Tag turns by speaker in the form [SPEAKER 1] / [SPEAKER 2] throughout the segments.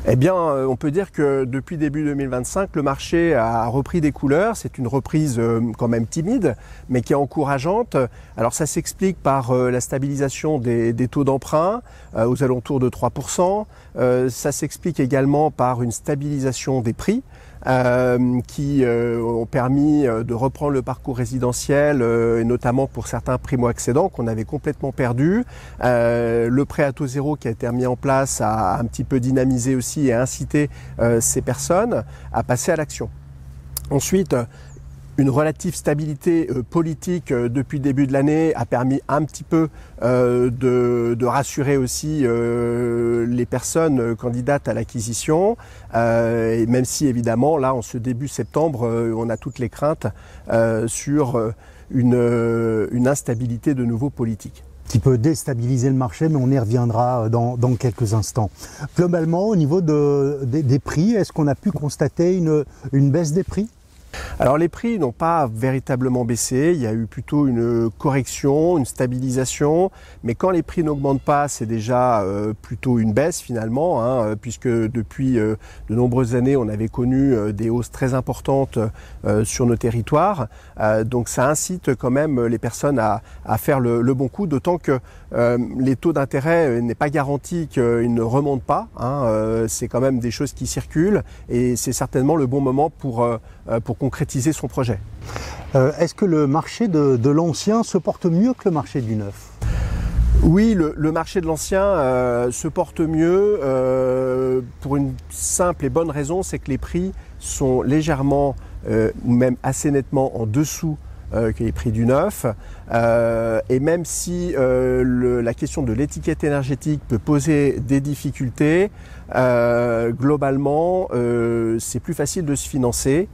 [SPEAKER 1] Eh bien, on peut dire que depuis début 2025, le marché a repris des couleurs. C'est une reprise quand même timide, mais qui est encourageante. Alors ça s'explique par la stabilisation des taux d'emprunt aux alentours de 3%. Ça s'explique également par une stabilisation des prix. Qui ont permis de reprendre le parcours résidentiel, et notamment pour certains primo-accédants qu'on avait complètement perdus. Le prêt à taux zéro qui a été mis en place a un petit peu dynamisé aussi et incité ces personnes à passer à l'action. Ensuite, une relative stabilité politique depuis le début de l'année a permis un petit peu de rassurer aussi les personnes candidates à l'acquisition, et même si évidemment là en ce début septembre on a toutes les craintes sur une instabilité de nouveau politique.
[SPEAKER 2] Qui peut déstabiliser le marché, mais on y reviendra dans quelques instants. Globalement, au niveau des prix, est-ce qu'on a pu constater une baisse des prix ?
[SPEAKER 1] Alors les prix n'ont pas véritablement baissé, il y a eu plutôt une correction, une stabilisation, mais quand les prix n'augmentent pas, c'est déjà plutôt une baisse finalement, puisque depuis de nombreuses années, on avait connu des hausses très importantes sur nos territoires. Donc ça incite quand même les personnes à faire le bon coup, d'autant que les taux d'intérêt n'est pas garanti qu'ils ne remontent pas. C'est quand même des choses qui circulent et c'est certainement le bon moment pour concrétiser son projet.
[SPEAKER 2] Est-ce que le marché de l'ancien se porte mieux que le marché du neuf ?
[SPEAKER 1] Oui, le marché de l'ancien se porte mieux pour une simple et bonne raison, c'est que les prix sont légèrement ou même assez nettement en dessous que les prix du neuf. Et même si la question de l'étiquette énergétique peut poser des difficultés, globalement, c'est plus facile de se financer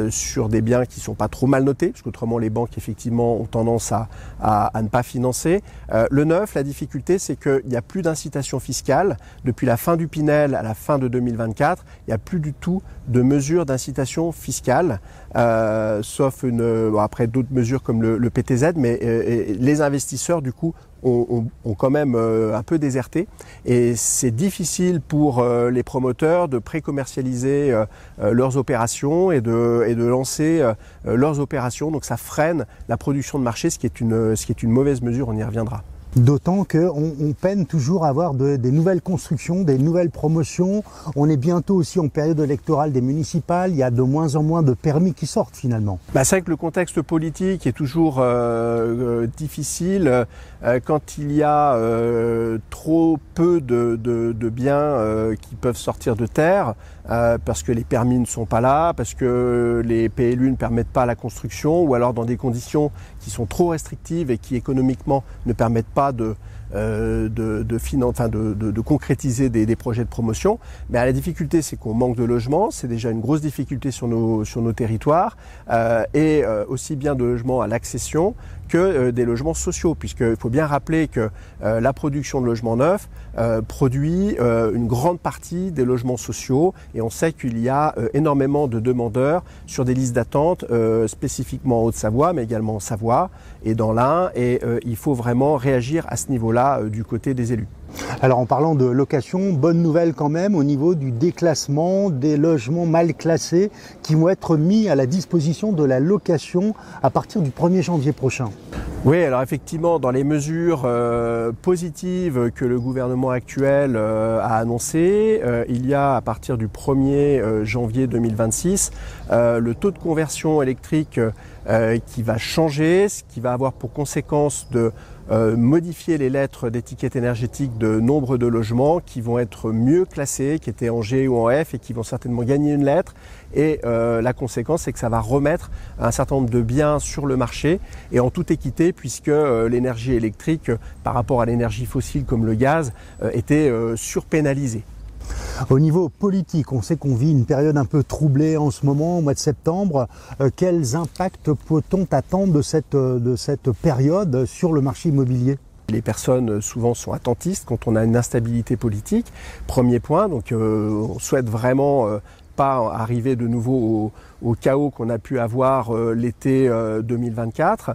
[SPEAKER 1] sur des biens qui ne sont pas trop mal notés, parce qu'autrement les banques effectivement ont tendance à ne pas financer. Le neuf, la difficulté, c'est qu'il n'y a plus d'incitation fiscale. Depuis la fin du Pinel à la fin de 2024, il n'y a plus du tout de mesures d'incitation fiscale, sauf après d'autres mesures comme le PTZ, mais les investisseurs du coup ont quand même un peu déserté et c'est difficile pour les promoteurs de pré-commercialiser leurs opérations et de lancer leurs opérations, donc ça freine la production de marché, ce qui est une mauvaise mesure, on y reviendra.
[SPEAKER 2] D'autant qu'on peine toujours à avoir des nouvelles constructions, des nouvelles promotions. On est bientôt aussi en période électorale des municipales. Il y a de moins en moins de permis qui sortent finalement.
[SPEAKER 1] C'est vrai que le contexte politique est toujours difficile quand il y a trop peu de biens qui peuvent sortir de terre, parce que les permis ne sont pas là, parce que les PLU ne permettent pas la construction, ou alors dans des conditions qui sont trop restrictives et qui économiquement ne permettent pas de concrétiser des projets de promotion. Mais la difficulté, c'est qu'on manque de logements. C'est déjà une grosse difficulté sur nos territoires, et aussi bien de logements à l'accession que des logements sociaux, puisqu'il faut bien rappeler que la production de logements neufs produit une grande partie des logements sociaux, et on sait qu'il y a énormément de demandeurs sur des listes d'attente, spécifiquement en Haute-Savoie, mais également en Savoie et dans l'Ain, et il faut vraiment réagir à ce niveau-là du côté des élus.
[SPEAKER 2] Alors en parlant de location, bonne nouvelle quand même au niveau du déclassement des logements mal classés qui vont être mis à la disposition de la location à partir du 1er janvier prochain.
[SPEAKER 1] Oui, alors effectivement, dans les mesures positives que le gouvernement actuel a annoncées, il y a à partir du 1er janvier 2026 le taux de conversion électrique qui va changer, ce qui va avoir pour conséquence de modifier les lettres d'étiquette énergétique de nombre de logements qui vont être mieux classés, qui étaient en G ou en F et qui vont certainement gagner une lettre. Et la conséquence, c'est que ça va remettre un certain nombre de biens sur le marché et en toute équité, puisque l'énergie électrique par rapport à l'énergie fossile comme le gaz était surpénalisée.
[SPEAKER 2] Au niveau politique, on sait qu'on vit une période un peu troublée en ce moment, au mois de septembre. Quels impacts peut-on attendre de cette période sur le marché immobilier ?
[SPEAKER 1] Les personnes souvent sont attentistes quand on a une instabilité politique. Premier point, donc on souhaite vraiment pas arriver de nouveau au chaos qu'on a pu avoir l'été 2024.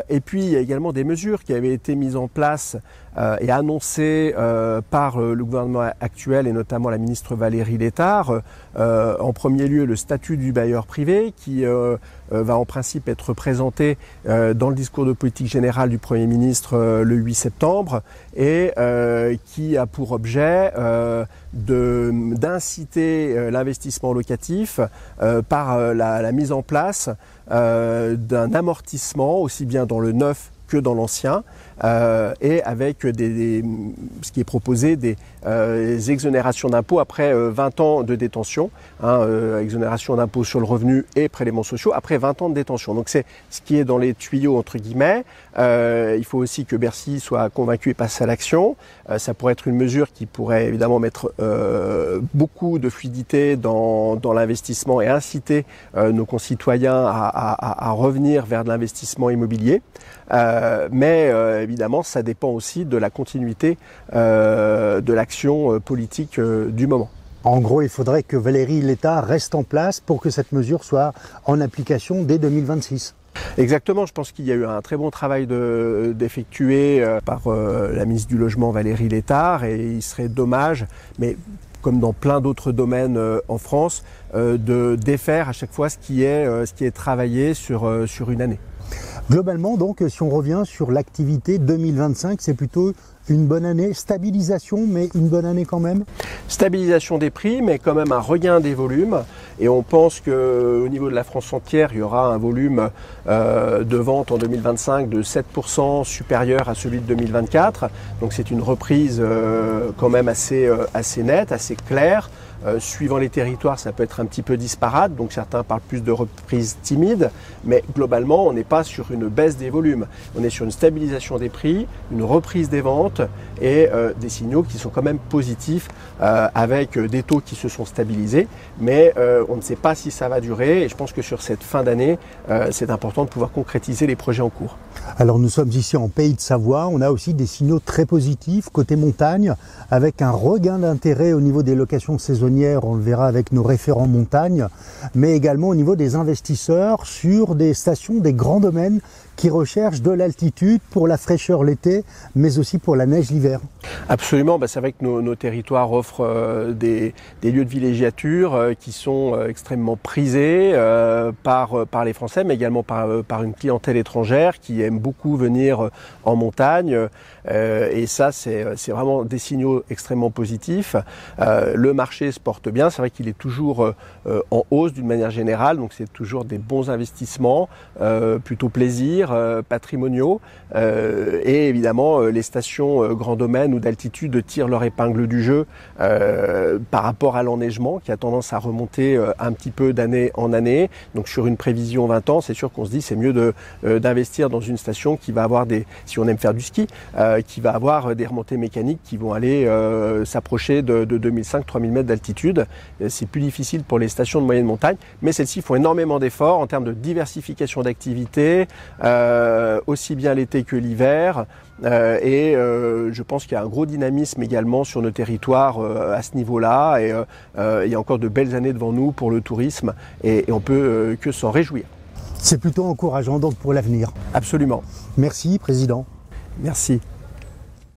[SPEAKER 1] Et puis il y a également des mesures qui avaient été mises en place et annoncées par le gouvernement actuel et notamment la ministre Valérie Létard. En premier lieu, le statut du bailleur privé qui va en principe être présenté dans le discours de politique générale du Premier ministre le 8 septembre et qui a pour objet d'inciter l'investissement locatif par la mise en place d'un amortissement aussi bien dans le neuf que dans l'ancien, et avec ce qui est proposé des exonérations d'impôts après 20 ans de détention, exonération d'impôts sur le revenu et prélèvements sociaux après 20 ans de détention. Donc c'est ce qui est dans les tuyaux entre guillemets. Il faut aussi que Bercy soit convaincu et passe à l'action. Ça pourrait être une mesure qui pourrait évidemment mettre beaucoup de fluidité dans l'investissement et inciter nos concitoyens à revenir vers de l'investissement immobilier. Mais évidemment, ça dépend aussi de la continuité de l'action politique du moment.
[SPEAKER 2] En gros, il faudrait que Valérie Létard reste en place pour que cette mesure soit en application dès 2026.
[SPEAKER 1] Exactement, je pense qu'il y a eu un très bon travail d'effectuer par la ministre du Logement Valérie Létard et il serait dommage, mais comme dans plein d'autres domaines en France, de défaire à chaque fois ce qui est travaillé sur une année.
[SPEAKER 2] Globalement, donc, si on revient sur l'activité 2025, c'est plutôt une bonne année, stabilisation, mais une bonne année quand même.
[SPEAKER 1] Stabilisation des prix, mais quand même un regain des volumes. Et on pense qu'au niveau de la France entière, il y aura un volume de vente en 2025 de 7% supérieur à celui de 2024. Donc c'est une reprise quand même assez nette, assez claire. Suivant les territoires, ça peut être un petit peu disparate, donc certains parlent plus de reprise timide, mais globalement, on n'est pas sur une baisse des volumes. On est sur une stabilisation des prix, une reprise des ventes et des signaux qui sont quand même positifs avec des taux qui se sont stabilisés, mais on ne sait pas si ça va durer et je pense que sur cette fin d'année, c'est important de pouvoir concrétiser les projets en cours.
[SPEAKER 2] Alors nous sommes ici en Pays de Savoie, on a aussi des signaux très positifs côté montagne, avec un regain d'intérêt au niveau des locations saisonnières, on le verra avec nos référents montagne, mais également au niveau des investisseurs sur des stations, des grands domaines qui recherchent de l'altitude pour la fraîcheur l'été, mais aussi pour la neige l'hiver.
[SPEAKER 1] Absolument, c'est vrai que nos territoires offrent des lieux de villégiature qui sont extrêmement prisés par les Français, mais également par une clientèle étrangère qui aime beaucoup venir en montagne. Et ça, c'est vraiment des signaux extrêmement positifs. Le marché se porte bien, c'est vrai qu'il est toujours en hausse d'une manière générale, donc c'est toujours des bons investissements, plutôt plaisir, patrimoniaux. Et évidemment, les stations grand domaine ou d'altitude tirent leur épingle du jeu par rapport à l'enneigement qui a tendance à remonter un petit peu d'année en année. Donc sur une prévision 20 ans, c'est sûr qu'on se dit c'est mieux d'investir dans une station qui va avoir si on aime faire du ski, qui va avoir des remontées mécaniques qui vont aller s'approcher de 2005-3000 mètres d'altitude. C'est plus difficile pour les stations de moyenne montagne, mais celles-ci font énormément d'efforts en termes de diversification d'activités, aussi bien l'été que l'hiver. Et je pense qu'il y a un gros dynamisme également sur nos territoires à ce niveau-là. Et il y a encore de belles années devant nous pour le tourisme et on peut que s'en réjouir.
[SPEAKER 2] C'est plutôt encourageant donc pour l'avenir.
[SPEAKER 1] Absolument.
[SPEAKER 2] Merci, Président.
[SPEAKER 1] Merci.